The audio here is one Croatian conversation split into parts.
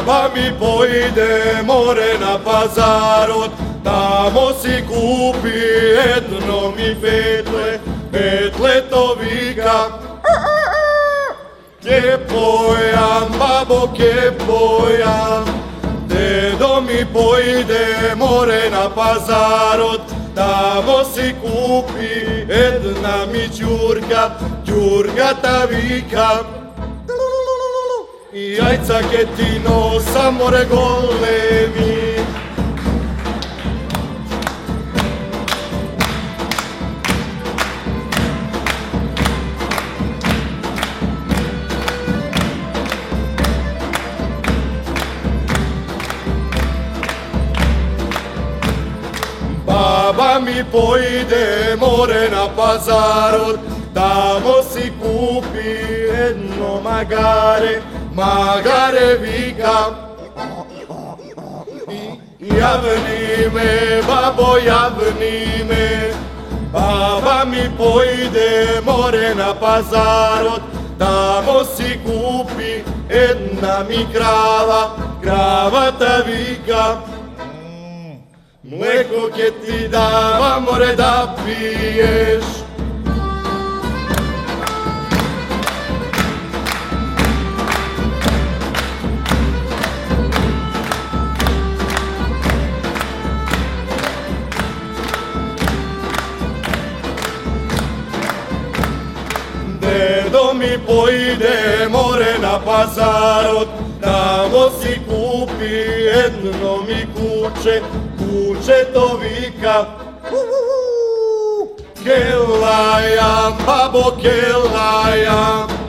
Baba mi pojde more na pazarot, tamo si kupi jedno mi petle to vika. Kjepojam, babo kjepojam, dedo mi pojde more na pazarot, tamo si kupi jedna mi ćurka ta vika. I jajca ke ti nosa more golemi. Baba mi pojde more na pazarot, tamo si kupi jedno magare vika. Javni me, babo javni me, baba mi pojde more na pazarot, tamo si kupi jedna mi krava ta vika. Mleko ke ti dava more da piješ. Dedo mi pojde more na pazarot, tamo si kupi jedno mi kuće to vika. Kelajam, babo kelajam.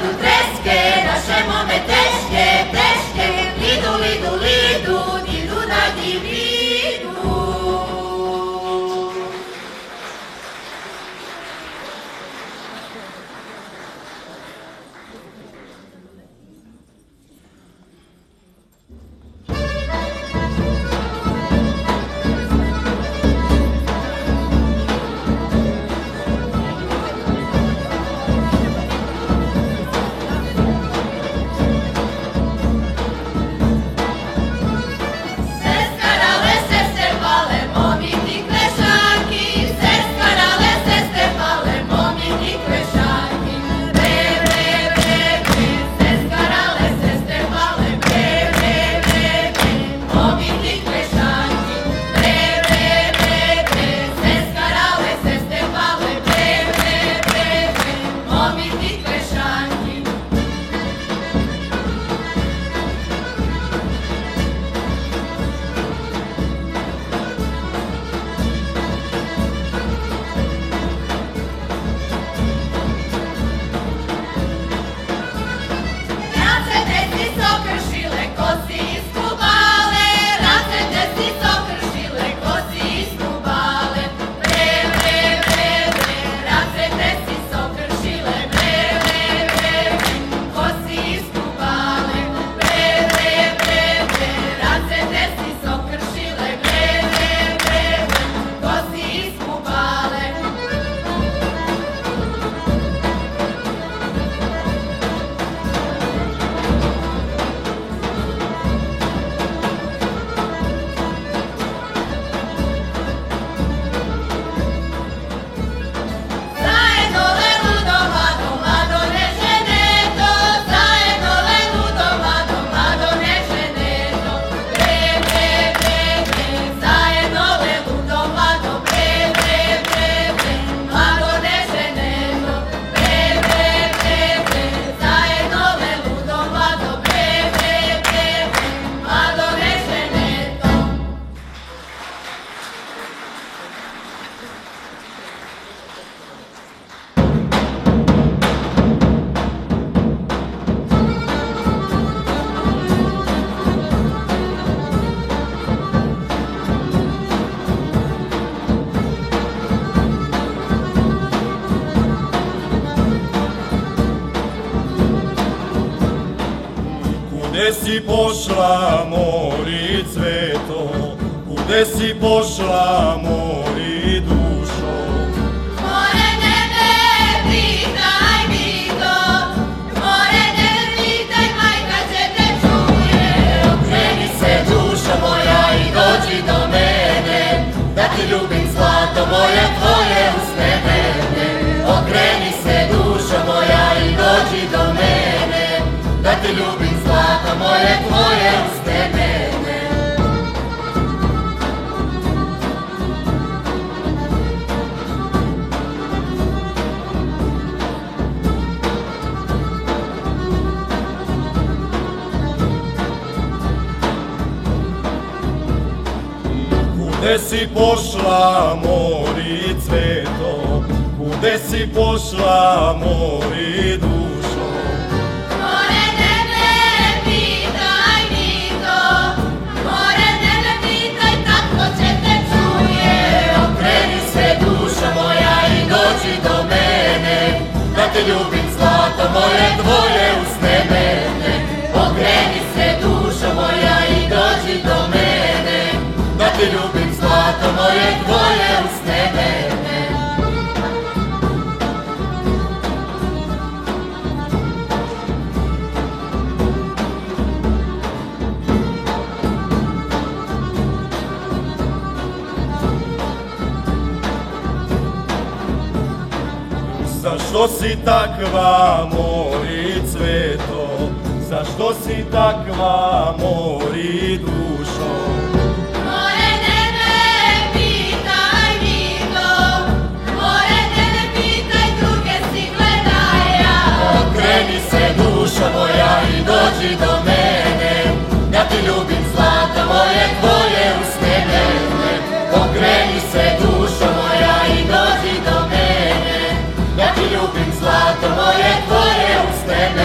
idu treske, naše mome teške, teške, lidu, lidu, lidu, idu na divinu. Kude si pošla, mori cveto, kude si pošla, mori dušo? More nebe, pitaj mi to, more nebe, pitaj, majka će te čuje. Okreni se dušo moja i dođi do mene, da ti ljubim zlato moje tvoje usne mene. Okreni se dušo moja i dođi do mene, da ti ljubim zlato moje tvoje usne mene. Kude si pošla, mori cveto, kude si pošla, mori dušo? More nebe, pitaj mi to, more nebe, pitaj, tako će te čuje. Okreni se duša moja i dođi do mene, da te ljubim zlato moje tvoje usne mene. Okreni se duša moja i dođi do mene, da te ljubim zlato moje tvoje usne mene. Zašto si takva, mori cveto, zašto si takva, mori dušo? More nebe, pitaj mi to, more nebe, pitaj, druge si gledaja. Okreni se duša moja i dođi do mene, da ti ljubim zlato moje tvoje usne mene. Okreni se duša moja i dođi do mene, da ti ljubim zlato moje tvoje usne mene.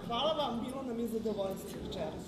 hvala vam, bilo nam je zadovoljstvo večeras.